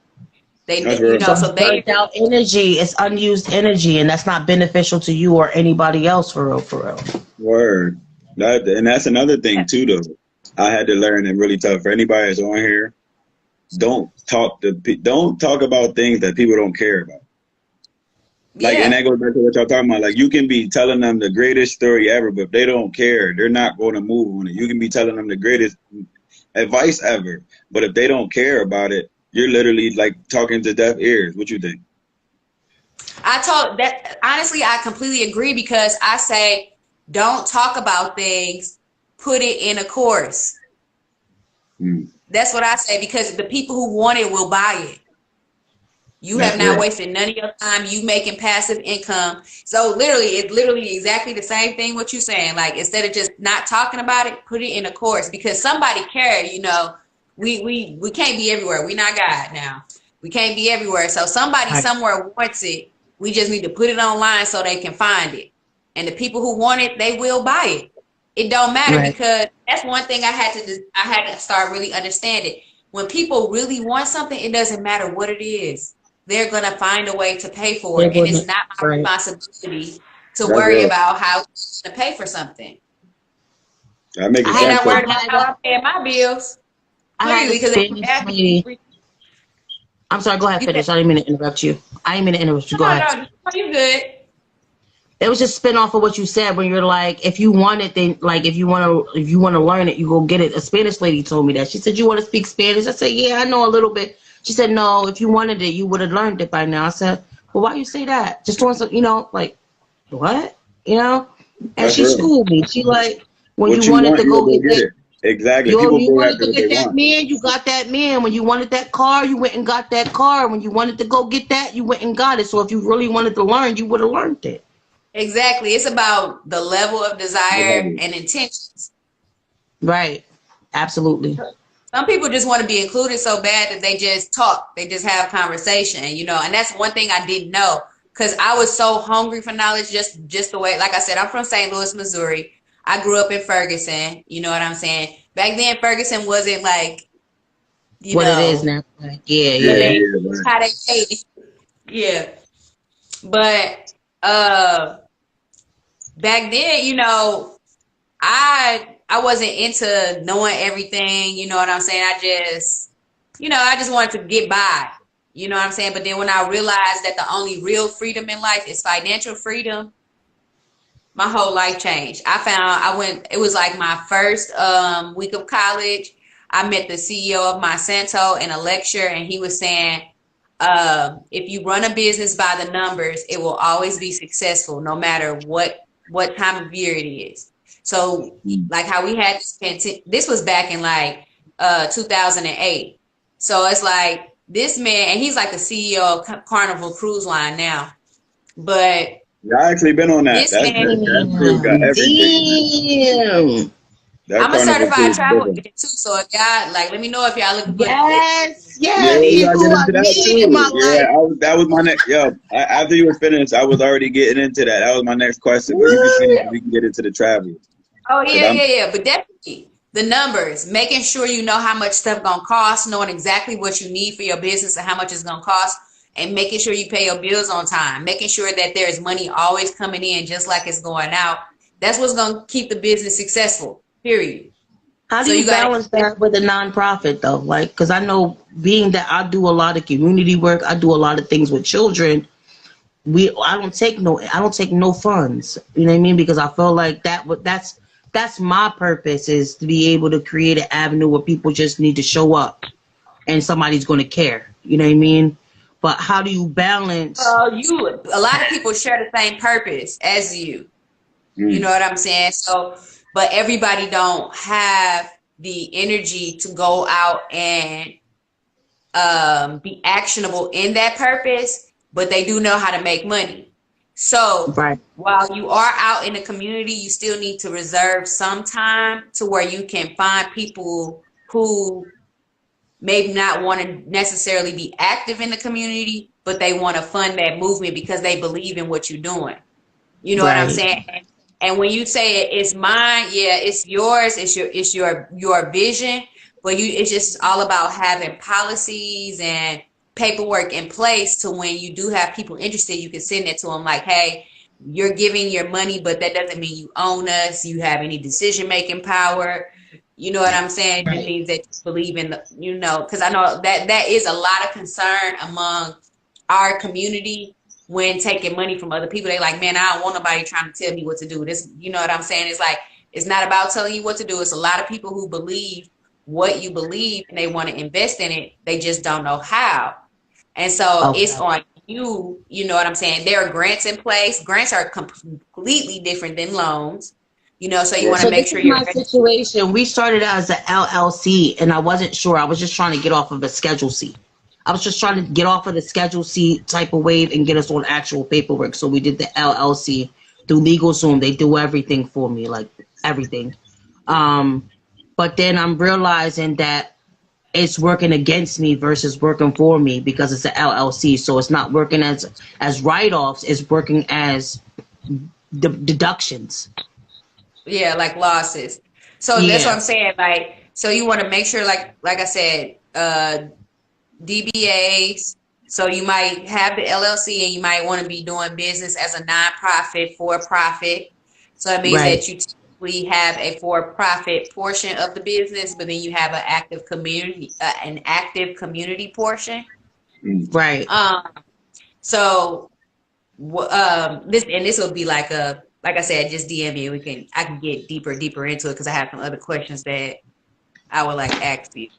They, you know, so they burnt out energy. It's unused energy, and that's not beneficial to you or anybody else. For real. Word. And that's another thing too, though. I had to learn and really tough for anybody that's on here. Don't talk about things that people don't care about. Like, and that goes back to what y'all talking about. Like, you can be telling them the greatest story ever, but if they don't care, they're not going to move on it. You can be telling them the greatest advice ever, but if they don't care about it, you're literally like talking to deaf ears. What you think? Honestly, I completely agree, because I say, don't talk about things, put it in a course. That's what I say, because the people who want it will buy it. You have not wasted none of your time. You making passive income. So it's literally exactly the same thing what you're saying. Like, instead of just not talking about it, put it in a course, because somebody cares. You know, we can't be everywhere. We're not God now. We can't be everywhere. So somebody somewhere wants it. We just need to put it online so they can find it. And the people who want it, they will buy it. It don't matter, because that's one thing I had to start really understanding. When people really want something, it doesn't matter what it is. They're going to find a way to pay for it. And it's not my responsibility to worry about how to pay for something. I make I'm not worried about how I'm paying my bills. Clearly, because I'm sorry, go ahead, finish. I didn't mean to interrupt you. Go ahead. No, you're good. It was just spin off of what you said when you're like, if you want it, then like if you want to learn it, you go get it. A Spanish lady told me that. She said, you want to speak Spanish? I said, yeah, I know a little bit. She said, no, if you wanted it, you would have learned it by now. I said, well, why you say that? Just doing some, like, what? And she schooled me. She like, when you wanted to go get it. Exactly. You wanted to get that man, you got that man. When you wanted that car, you went and got that car. When you wanted to go get that, you went and got it. So if you really wanted to learn, you would have learned it. Exactly. It's about the level of desire and intentions. Right. Absolutely. Some people just want to be included so bad that they just talk. They just have conversation, and that's one thing I didn't know, because I was so hungry for knowledge, just the way, like I said, I'm from St. Louis, Missouri. I grew up in Ferguson. You know what I'm saying? Back then, Ferguson wasn't like, what it is now. How they paid it. Yeah. But back then, I wasn't into knowing everything, you know what I'm saying? I just wanted to get by, you know what I'm saying? But then when I realized that the only real freedom in life is financial freedom, my whole life changed. It was like my first week of college. I met the CEO of Monsanto in a lecture, and he was saying, if you run a business by the numbers, it will always be successful, no matter what time of year it is. So like how we had this was back in like 2008. So it's like this man, and he's like the CEO of Carnival Cruise Line now. But I actually been on that. That's got everything. Damn. I'm a certified travel agent too, so if y'all let me know if y'all looking for yes. That was my next. After you were finished, I was already getting into that. That was my next question. But you can finish, we can get into the travel. Oh yeah. But definitely the numbers, making sure you know how much stuff gonna cost, knowing exactly what you need for your business and how much it's gonna cost, and making sure you pay your bills on time, making sure that there's money always coming in just like it's going out. That's what's going to keep the business successful, period. How do you balance that with a nonprofit though? Like, because I know, being that I do a lot of community work, I do a lot of things with children. I don't take no funds. You know what I mean? Because I feel like that's my purpose, is to be able to create an avenue where people just need to show up and somebody's going to care. You know what I mean? But how do you balance? A lot of people share the same purpose as you. You know what I'm saying? So, but everybody don't have the energy to go out and be actionable in that purpose, but they do know how to make money. So while you are out in the community, you still need to reserve some time to where you can find people who maybe not want to necessarily be active in the community, but they want to fund that movement because they believe in what you're doing. You know what I'm saying? And when you say it's mine, yeah, it's yours. It's your vision, but it's just all about having policies and paperwork in place to when you do have people interested, you can send it to them like, hey, you're giving your money, but that doesn't mean you own us. You have any decision-making power. You know what I'm saying? It means that you believe in because I know that is a lot of concern among our community when taking money from other people. They like, man, I don't want nobody trying to tell me what to do. This, you know what I'm saying? It's like, it's not about telling you what to do. It's a lot of people who believe what you believe and they want to invest in it. They just don't know how. And so it's on you, you know what I'm saying? There are grants in place. Grants are completely different than loans, so you want to make sure you're. My situation, we started out as an LLC and I wasn't sure. I was just trying to get off of a Schedule C. I was just trying to get off of the Schedule C type of wave and get us on actual paperwork. So we did the LLC through LegalZoom. They do everything for me, like everything. But then I'm realizing that it's working against me versus working for me because it's an LLC. So it's not working as write-offs. It's working as deductions. Yeah, like losses. So that's what I'm saying. Like, so you want to make sure, like I said, DBAs. So you might have the LLC and you might want to be doing business as a nonprofit, for-profit. So it means that you typically have a for-profit portion of the business, but then you have an active community portion. Right. So this will be like I said, just DM me. I can get deeper into it because I have some other questions that I would like to ask you.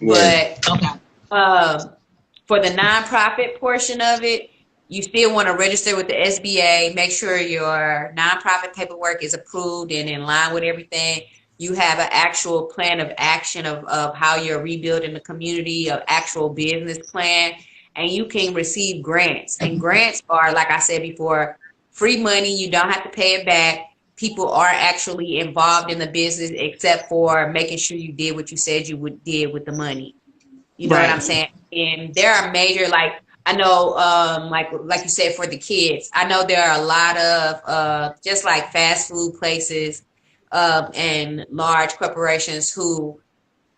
But for the nonprofit portion of it, you still want to register with the SBA. Make sure your nonprofit paperwork is approved and in line with everything. You have an actual plan of action of how you're rebuilding the community, an actual business plan, and you can receive grants. And grants are, like I said before, free money. You don't have to pay it back. People are actually involved in the business except for making sure you did what you said you did with the money. You know what I'm saying? And there are major, I know, like you said, for the kids, I know there are a lot of just like fast food places and large corporations who,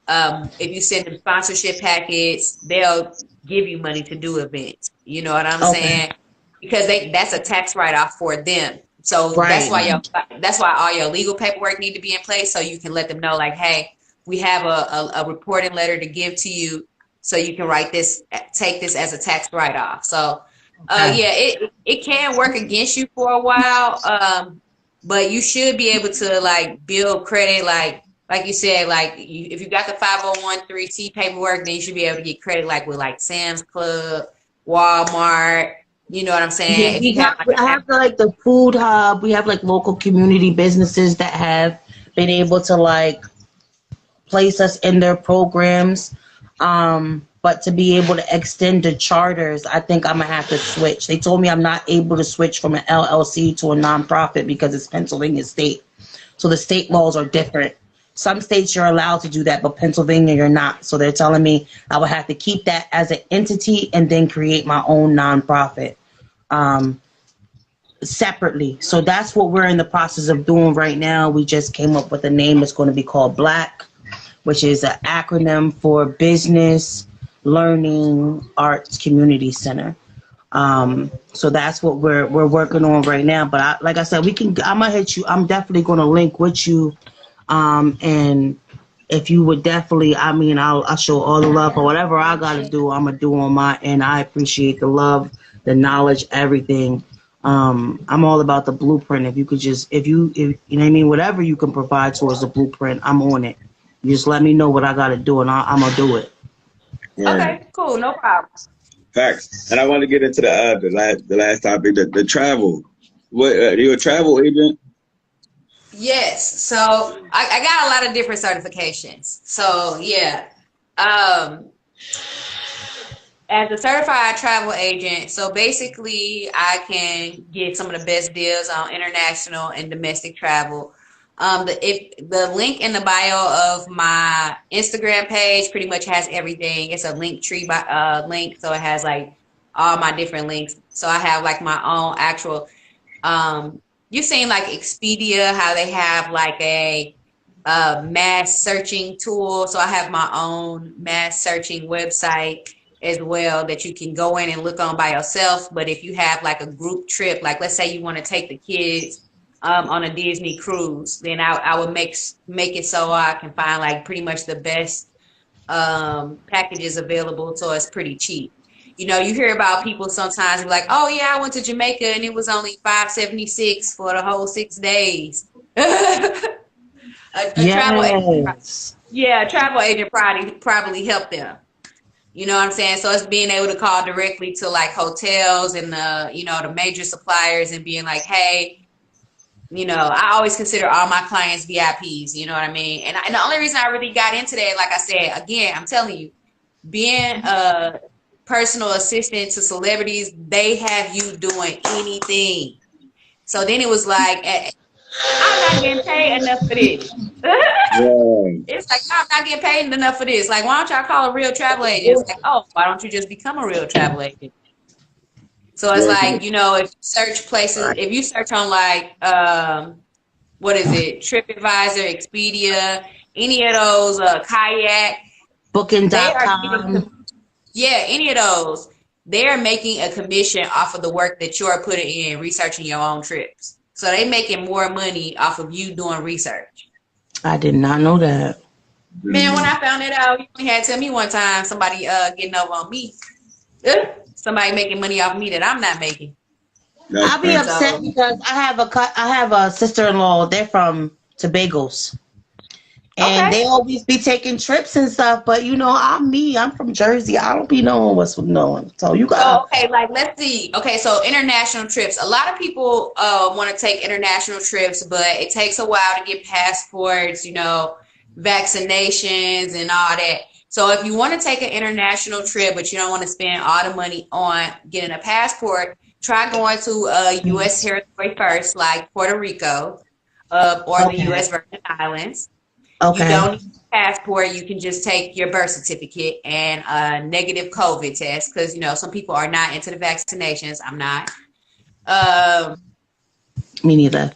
if you send them sponsorship packets, they'll give you money to do events. You know what I'm saying? Because that's a tax write-off for them. So that's why all your legal paperwork need to be in place, so you can let them know, like, hey, we have a reporting letter to give to you, so you can take this as a tax write-off. So it can work against you for a while, but you should be able to build credit, like you said, if you got the 501(c)(3) paperwork, then you should be able to get credit with Sam's Club, Walmart. You know what I'm saying? Yeah, I have the food hub. We have local community businesses that have been able to place us in their programs. But to be able to extend the charters, I think I'm gonna have to switch. They told me I'm not able to switch from an LLC to a nonprofit because it's Pennsylvania state. So the state laws are different. Some states you're allowed to do that, but Pennsylvania you're not. So they're telling me I would have to keep that as an entity and then create my own nonprofit separately. So that's what we're in the process of doing right now. We just came up with a name that's going to be called BLACK, which is an acronym for business, Learning Arts Community Center. So that's what we're working on right now. But like I said, I'm gonna hit you. I'm definitely gonna link with you. And if you would definitely, I'll show all the love or whatever I gotta do. I'm gonna do on my end. I appreciate the love, the knowledge, everything. I'm all about the blueprint. If you could just, if you know what I mean, whatever you can provide towards the blueprint, I'm on it. You just let me know what I gotta do, and I'm gonna do it. Okay, cool, no problem. Facts. And I want to get into the last topic, the travel. What are you a travel agent? Yes. So I got a lot of different certifications. So yeah. As a certified travel agent, so basically I can get some of the best deals on international and domestic travel. The link in the bio of my Instagram page pretty much has everything. It's a link tree link, so it has like all my different links. So I have like my own actual. You've seen like Expedia, how they have like a mass searching tool. So I have my own mass searching website as well that you can go in and look on by yourself. But if you have like a group trip, like let's say you want to take the kids on a Disney cruise, then I would make it so I can find like pretty much the best packages available, so it's pretty cheap. You know, you hear about people sometimes be like, oh yeah, I went to Jamaica and it was only $576 for the whole 6 days. a travel agent probably helped them. You know what I'm saying? So it's being able to call directly to like hotels and the major suppliers and being like, hey, I always consider all my clients VIPs, you know what I mean? And the only reason I really got into that, like I said, again, I'm telling you, being a personal assistant to celebrities, they have you doing anything. So then it was like, I'm not getting paid enough for this. It's like, I'm not getting paid enough for this. Like, why don't y'all call a real travel agent? It's like, oh, why don't you just become a real travel agent? So it's like, if you search places, if you search on like, what is it, TripAdvisor, Expedia, any of those, Kayak, Booking.com. Any of those, they're making a commission off of the work that you're putting in researching your own trips. So they making more money off of you doing research. I did not know that. Man, when I found it out, you only had to tell me one time somebody getting over on me. Somebody making money off me that I'm not making. I'll be upset because I have a sister-in-law. They're from Tobago's, and they always be taking trips and stuff. But I'm from Jersey. I don't be knowing what's knowing. So you got. Like let's see. Okay, so international trips. A lot of people want to take international trips, but it takes a while to get passports. Vaccinations and all that. So if you want to take an international trip, but you don't want to spend all the money on getting a passport, try going to a U.S. territory first, like Puerto Rico or the U.S. Virgin Islands. Okay. You don't need a passport. You can just take your birth certificate and a negative COVID test because, some people are not into the vaccinations. I'm not. Me neither.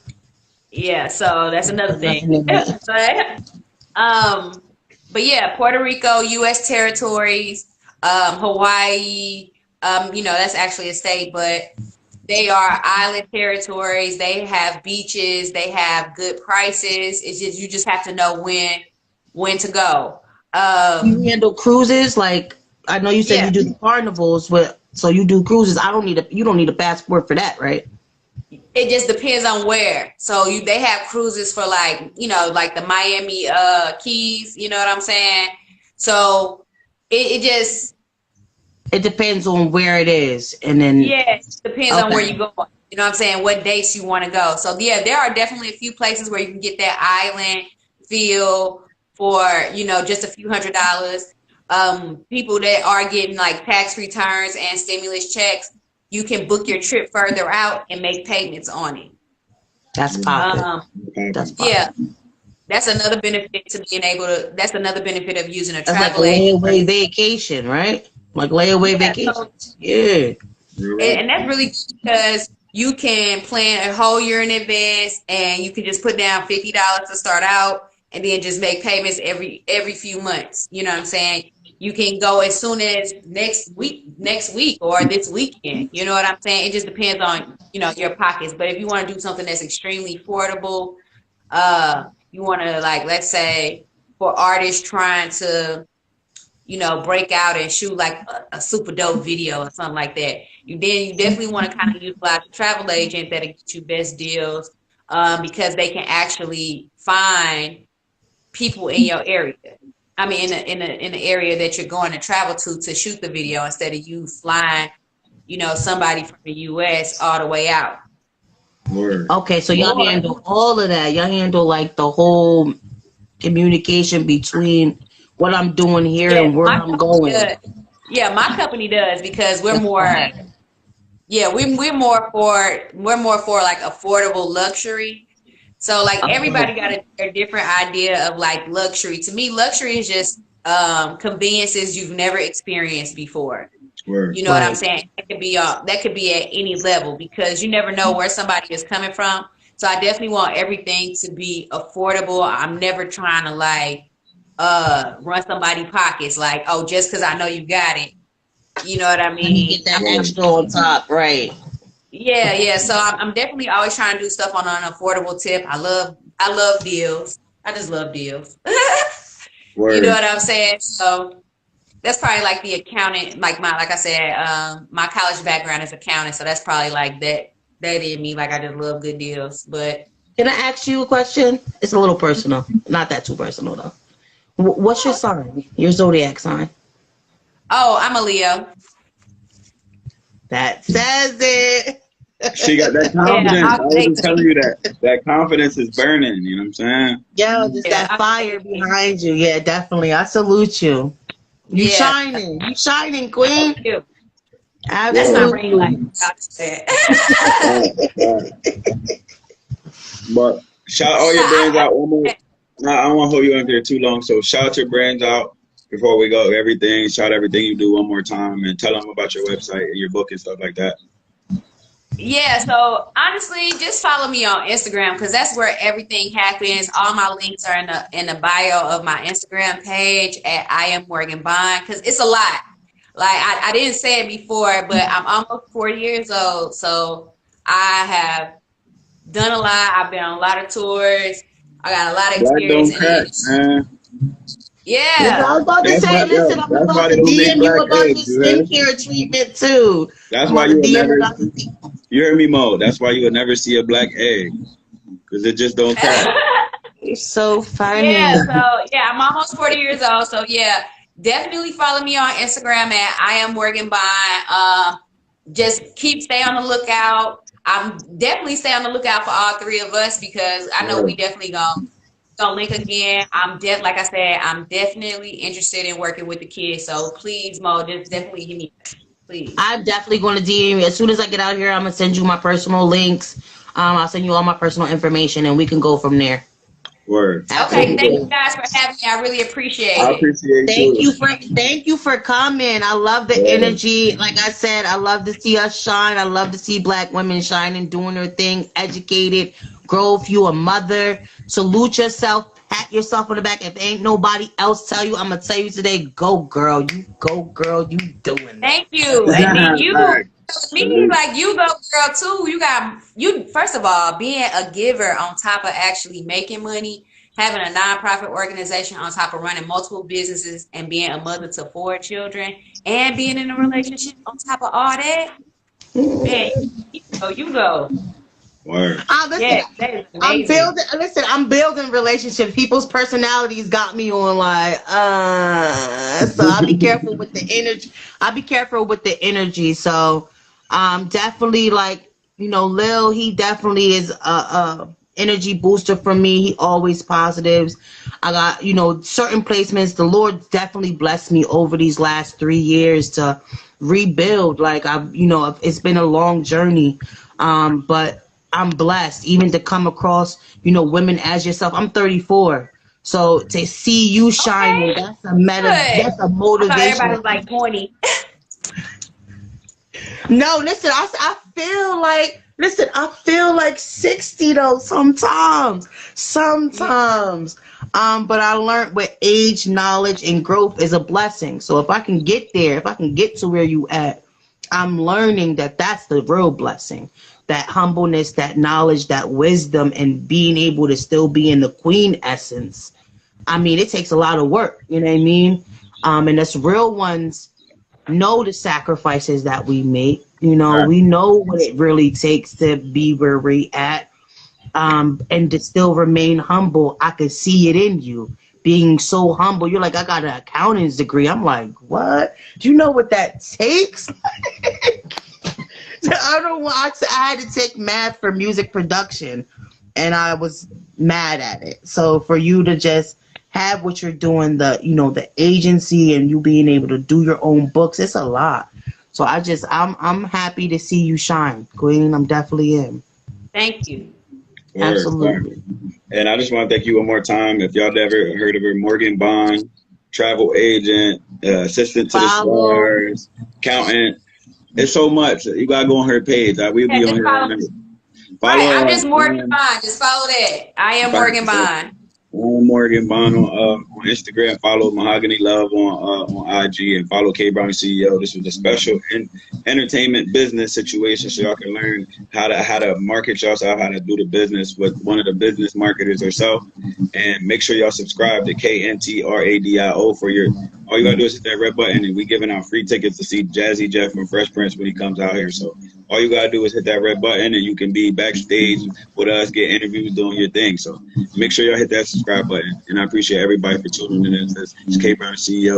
Yeah, so that's another thing. But yeah, Puerto Rico, U.S. territories, Hawaii, that's actually a state, but they are island territories. They have beaches. They have good prices. It's just, you just have to know when to go. You handle cruises? Like, I know you said you do the carnivals, so you do cruises. You don't need a passport for that, right? It just depends on where. So they have cruises for like the Miami Keys. You know what I'm saying? So it depends on where it is, and then it depends on where you go. You know what I'm saying? What dates you want to go. So yeah, there are definitely a few places where you can get that island feel for just a few $100s. People that are getting like tax returns and stimulus checks, you can book your trip further out and make payments on it. That's popping. Yeah. That's another benefit to being able to. That's another benefit of using a travel agent. Like layaway vacation, right? Like layaway vacation. And that's really because you can plan a whole year in advance, and you can just put down $50 to start out, and then just make payments every few months. You know what I'm saying? you can go as soon as next week or this weekend. You know what I'm saying? It just depends on, your pockets. But if you want to do something that's extremely affordable, you want to, like, let's say for artists trying to, break out and shoot like a super dope video or something like that, you definitely want to kind of utilize a travel agent that'll get you best deals, because they can actually find people in your area. I mean, in the area that you're going to travel to shoot the video, instead of you flying, somebody from the U.S. all the way out. Word. Okay, so y'all handle all of that. Y'all handle like the whole communication between what I'm doing here and where I'm going. Yeah, my company does, because we're more. Yeah, we're more for like affordable luxury. So like everybody got a different idea of like luxury. To me, luxury is just conveniences you've never experienced before. Word. You know what I'm saying? That could be at any level, because you never know where somebody is coming from. So I definitely want everything to be affordable. I'm never trying to like run somebody's pockets, like, oh, just because I know you got it. You know what I mean? You get that extra on top, right? Yeah. So I'm definitely always trying to do stuff on an affordable tip. I love deals. I just love deals. You know what I'm saying? So that's probably like the accountant, like I said, my college background is accounting, so that's probably like that in me. Like, I just love good deals. But can I ask you a question? It's a little personal, not that too personal though. What's your sign? Your zodiac sign? Oh, I'm a Leo. That says it. She got that confidence. I was just telling you that confidence is burning. You know what I'm saying? Yo, just that fire behind you. Yeah, definitely. I salute you. You shining. You shining, queen. Thank you. Absolutely. That's my ring light. But shout all your brands out one more. No, I don't want to hold you on there too long. So shout your brands out before we go. Everything. Shout everything you do one more time, and tell them about your website and your book and stuff like that. Yeah, so honestly, just follow me on Instagram, because that's where everything happens. All my links are in the bio of my Instagram page at I Am Morgan Bond, because it's a lot. Like, I didn't say it before, but I'm almost 40 years old, so I have done a lot. I've been on a lot of tours. I got a lot of experience in it. Yeah. I was about to say, listen, I'm about to DM you about this skincare treatment too. That's why you heard me, Mo. That's why you will never see a black egg, because it just don't crack. You're so funny. Yeah, so I'm almost 40 years old. So yeah, definitely follow me on Instagram at I Am Morgan Bond. Just stay on the lookout. I'm definitely stay on the lookout for all three of us, because I know we definitely gonna link again. Like I said, I'm definitely interested in working with the kids. So please, Mo, just definitely give me, please. I'm definitely going to DM you. As soon as I get out here, I'm going to send you my personal links. I'll send you all my personal information, and we can go from there. Word. Okay, thank you guys for having me. I really appreciate it. I appreciate Thank you for coming. I love the energy. Like I said, I love to see us shine. I love to see black women shining, doing their thing, educated. Grow if you a mother. Salute yourself. Pat yourself on the back. If ain't nobody else tell you, I'm gonna tell you today, go girl. You go girl. You doing it. Thank you. And then you, me, like, you go girl too. You first of all, being a giver on top of actually making money, having a nonprofit organization on top of running multiple businesses, and being a mother to 4 children, and being in a relationship on top of all that. Man, you go. Word. I'm building relationships. People's personalities got me on like, so I'll be careful with the energy. So, definitely, like, Lil, he definitely is a energy booster for me. He always positives. I got, certain placements. The Lord definitely blessed me over these last 3 years to rebuild. Like, it's been a long journey. But I'm blessed even to come across, women as yourself. I'm 34. So to see you shining, that's a motivation. Everybody's like 20. No, listen, I feel like 60 though sometimes. But I learned with age, knowledge, and growth is a blessing. So if I can get there, if I can get to where you at, I'm learning that that's the real blessing. That humbleness, that knowledge, that wisdom, and being able to still be in the queen essence. I mean, it takes a lot of work, you know what I mean? And us real ones know the sacrifices that we make. You know, we know what it really takes to be where we at. And to still remain humble. I could see it in you being so humble. You're like, I got an accountant's degree. I'm like, what? Do you know what that takes? I don't want. I had to take math for music production, and I was mad at it. So for you to just have what you're doing, the agency, and you being able to do your own books, it's a lot. So I'm happy to see you shine, Queen. I'm definitely in. Thank you. Absolutely. And I just want to thank you one more time. If y'all never heard of her, Morgan Bond, travel agent, assistant to the stars, accountant. It's so much. You gotta go on her page. We'll be on here. Right, I'm just Morgan Bond. Just follow that. I am Morgan Bond. Morgan Bond on Instagram. Follow Mahogany Love on IG, and follow K Brown CEO. This was a special entertainment business situation, so y'all can learn how to market yourself, how to do the business with one of the business marketers herself. And make sure y'all subscribe to KntRadio for your. All you gotta do is hit that red button, and we giving out free tickets to see Jazzy Jeff from Fresh Prince when he comes out here. So all you gotta do is hit that red button, and you can be backstage with us, get interviews, doing your thing. So make sure y'all hit that subscribe button. And I appreciate everybody for tuning in. This is K Brown CEO.